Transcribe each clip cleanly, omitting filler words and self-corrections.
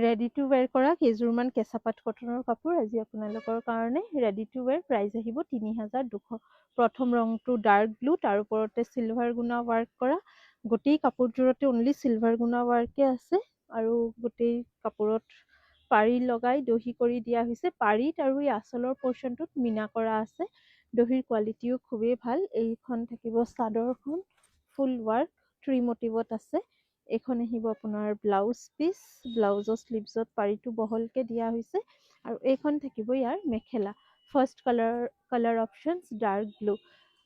Ready to ৱেৰ কৰা কেইযোৰমান কেঁচাপাত কটনৰ কাপোৰ আজি আপোনালোকৰ কাৰণে ৰেডি টু ৱেৰ প্ৰাইচ আহিব ৩,২০০। প্ৰথম ৰংটো ডাৰ্ক ব্লু, তাৰ ওপৰতে চিলভাৰ গুণা ৱাৰ্ক কৰা। গোটেই কাপোৰযোৰতে অনলি চিলভাৰ গুণা ৱাৰ্কে আছে আৰু গোটেই কাপোৰত পাৰি লগাই দহি কৰি দিয়া হৈছে। পাৰিত আৰু এই আঁচলৰ পৰ্চনটোত মিনা কৰা আছে। দহিৰ কোৱালিটিও খুবেই ভাল। এইখন থাকিব চাদৰখন, ফুল ৱাৰ্ক ট্ৰি মটিভত আছে। এইখন আহিব আপোনাৰ ব্লাউজ পিচ, ব্লাউজৰ স্লিভছত পাৰিটো বহলকে দিয়া হৈছে আৰু এইখন থাকিব ইয়াৰ mekhela. First colour options dark blue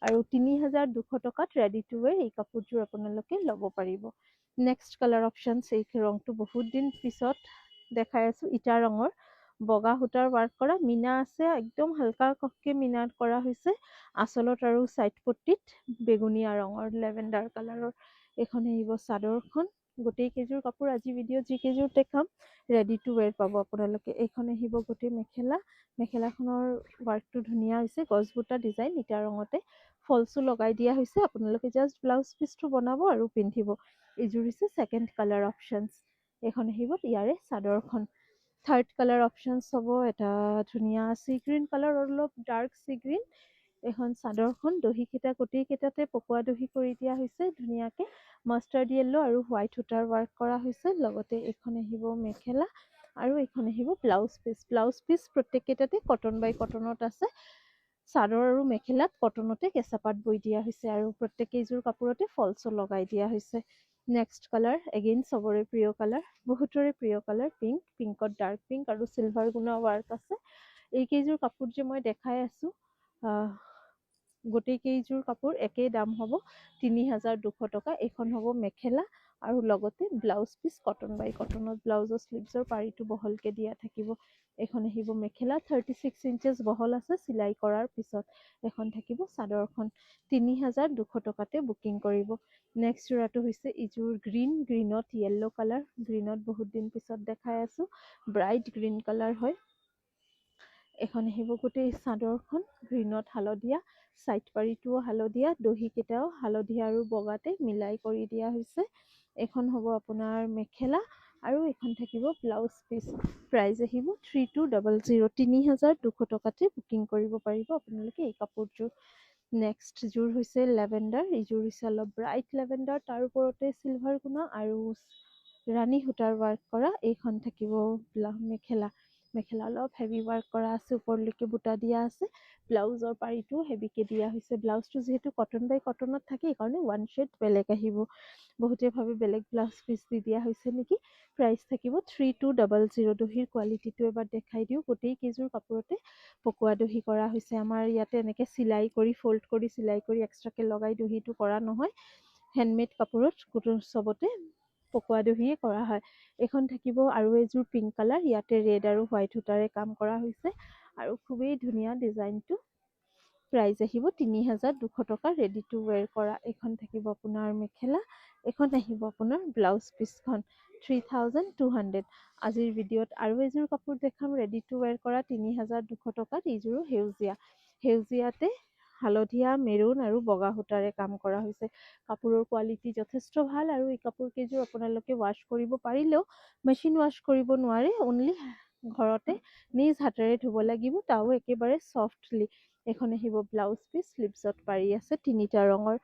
আৰু ৩,২০০ টকাত ৰেডি টু ৱেৰ এই কাপোৰযোৰ আপোনালোকে ল'ব পাৰিব। নেক্সট কালাৰ অপশ্যনছ, এই ৰংটো বহুত দিন পিছত দেখাই আছো। ইটা ৰঙৰ বগা সূতাৰ ৱাৰ্ক কৰা, মিনা আছে, একদম হালকা কফকে মিনা কৰা হৈছে। আঁচলত আৰু চাইড পট্টিত বেগুনীয়া ৰঙৰ লেভেণ্ডাৰ কালাৰৰ। এইখন আহিব চাদৰখন। গোটেই কেইযোৰ কাপোৰ আজি ভিডিঅ'ত যিকেইযোৰ দেখাম ৰেডি টু ৱেৰ পাব আপোনালোকে। এইখন আহিব গোটেই মেখেলা। মেখেলাখনৰ ৱাৰ্কটো ধুনীয়া হৈছে, গছবুটা ডিজাইন ইটা ৰঙতে ফলছো লগাই দিয়া হৈছে। আপোনালোকে জাষ্ট ব্লাউজ পিচটো বনাব আৰু পিন্ধিব। এইযোৰ হৈছে ছেকেণ্ড কালাৰ অপশ্যনছ। এইখন আহিব ইয়াৰে চাদৰখন। থাৰ্ড কালাৰ অপশ্যনছ হ'ব এটা ধুনীয়া চি গ্ৰীণ কালাৰ, অলপ ডাৰ্ক চি গ্ৰীণ। এখন চাদৰখন, দহিকেইটা গোটেই কেইটাতে পকোৱা দহি কৰি দিয়া হৈছে ধুনীয়াকে। মাষ্টাৰ্ড য়েল্লো আৰু হোৱাইট সূতাৰ ৱাৰ্ক কৰা হৈছে। লগতে এইখন আহিব মেখেলা আৰু এইখন আহিব ব্লাউজ পিচ। ব্লাউজ পিচ প্ৰত্যেককেইটাতে কটন বাই কটনত আছে। চাদৰ আৰু মেখেলাত কটনতে কেঁচাপাত বৈ দিয়া হৈছে আৰু প্ৰত্যেকেইযোৰ কাপোৰতে ফলছো লগাই দিয়া হৈছে। নেক্সট কালাৰ, এগেইন চবৰে প্ৰিয় কালাৰ, বহুতৰে প্ৰিয় কালাৰ পিংক। পিংকত ডাৰ্ক পিংক আৰু চিলভাৰ গুণা ৱাৰ্ক আছে। এইকেইযোৰ কাপোৰ যে মই দেখাই আছো, গোটেই কেইযোৰ কাপোৰ একেই দাম হ'ব ৩,২০০ টকা। এইখন হ'ব মেখেলা আৰু লগতে ব্লাউজ পিচ কটন বাই কটনত, ব্লাউজৰ স্লিভছৰ পাৰিটো বহলকে দিয়া থাকিব। এইখন আহিব মেখেলা, 36 ইঞ্চেছ বহল আছে চিলাই কৰাৰ পিছত। এখন থাকিব চাদৰখন। ৩,২০০ টকাতে বুকিং কৰিব। নেক্সট যোৰাটো হৈছে ইযোৰ গ্ৰীণ, গ্ৰীণত য়েল্লো কালাৰ। গ্ৰীণত বহুত দিন পিছত দেখাই আছো, ব্ৰাইট গ্ৰীণ কালাৰ হয়। এখন আহিব গোটেই চাদৰখন গ্ৰীণত হালধীয়া, চাইড পাৰিটোও হালধীয়া, দহিকেইটাও হালধীয়া আৰু বগাতে মিলাই কৰি দিয়া হৈছে। এখন হ'ব আপোনাৰ মেখেলা আৰু এখন থাকিব ব্লাউজ পিচ। প্ৰাইচ আহিব 3,200, ৩,২০০ টকাতে বুকিং কৰিব পাৰিব আপোনালোকে এই কাপোৰযোৰ। নেক্সট যোৰ হৈছে লেভেণ্ডাৰ। এইযোৰ হৈছে অলপ ব্ৰাইট লেভেণ্ডাৰ, তাৰ ওপৰতে চিলভাৰ গুণা আৰু ৰাণী সূতাৰ ৱাৰ্ক কৰা। এইখন থাকিব মেখেলা। মেখেলা অলপ হেভি ৱাৰ্ক কৰা আছে, ওপৰলৈকে বুটা দিয়া আছে। ব্লাউজৰ পাৰিটো হেভিকে দিয়া হৈছে। ব্লাউজটো যিহেতু কটন বাই কটনত থাকে সেইকাৰণে ওৱান শেড বেলেগ আহিব। বহুতে ভাবে বেলেগ ব্লাউজ পিচ দি দিয়া হৈছে নেকি। প্ৰাইচ থাকিব 3,200। দহিৰ কোৱালিটিটো এবাৰ দেখাই দিওঁ। গোটেই কেইযোৰ কাপোৰতে পকোৱা দহি কৰা হৈছে। আমাৰ ইয়াতে এনেকে চিলাই কৰি ফল্ড কৰি চিলাই কৰি এক্সট্ৰাকে লগাই দহিটো কৰা নহয়। হেণ্ডমেড কাপোৰত চবতে পকোৱা দহিয়ে কৰা হয়। এইখন থাকিব আৰু এযোৰ পিংক কালাৰ, ইয়াতে ৰেড আৰু হোৱাইট সূতাৰে কাম কৰা হৈছে আৰু খুবেই ধুনীয়া ডিজাইনটো। প্ৰাইচ আহিব ৩,২০০ টকা ৰেডি টু ৱেৰ কৰা। এইখন থাকিব আপোনাৰ মেখেলা, এইখন আহিব আপোনাৰ ব্লাউজ পিচখন 3,200। আজিৰ ভিডিঅ'ত আৰু এযোৰ কাপোৰ দেখাম ৰেডি টু ৱেৰ কৰা ৩,২০০ টকাত। এইযোৰো সেউজীয়া, সেউজীয়াতে হালধীয়া, মেৰুন আৰু বগা সূতাৰে কাম কৰা হৈছে। কাপোৰৰ কোৱালিটি যথেষ্ট ভাল আৰু এই কাপোৰ কেইযোৰ আপোনালোকে ৱাশ্ব কৰিব পাৰিলেও মেচিন ৱাশ্ব কৰিব নোৱাৰে, অনলি ঘৰতে নিজ হাতেৰে ধুব লাগিব, তাও একেবাৰে চফ্টলি। এখন আহিব ব্লাউজ পিচ, স্লিভছত পাৰি আছে 3টা ৰঙৰ।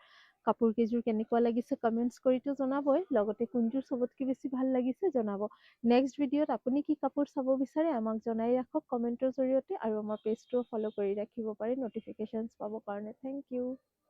কাপোৰ কেইযোৰ কেনেকুৱা লাগিছে কমেণ্টছ কৰিতো জনাবই, লগতে কোনযোৰ চবতকে বেছি ভাল লাগিছে জনাব। নেক্সট ভিডিঅ'ত আপুনি কি কাপোৰ চাব বিচাৰে আমাক জনাই ৰাখক কমেণ্টৰ জৰিয়তে আৰু আমাৰ পেজটোও ফ'ল' কৰি ৰাখিব পাৰে নটিফিকেশ্যনছ পাবৰ কাৰণে। Thank U.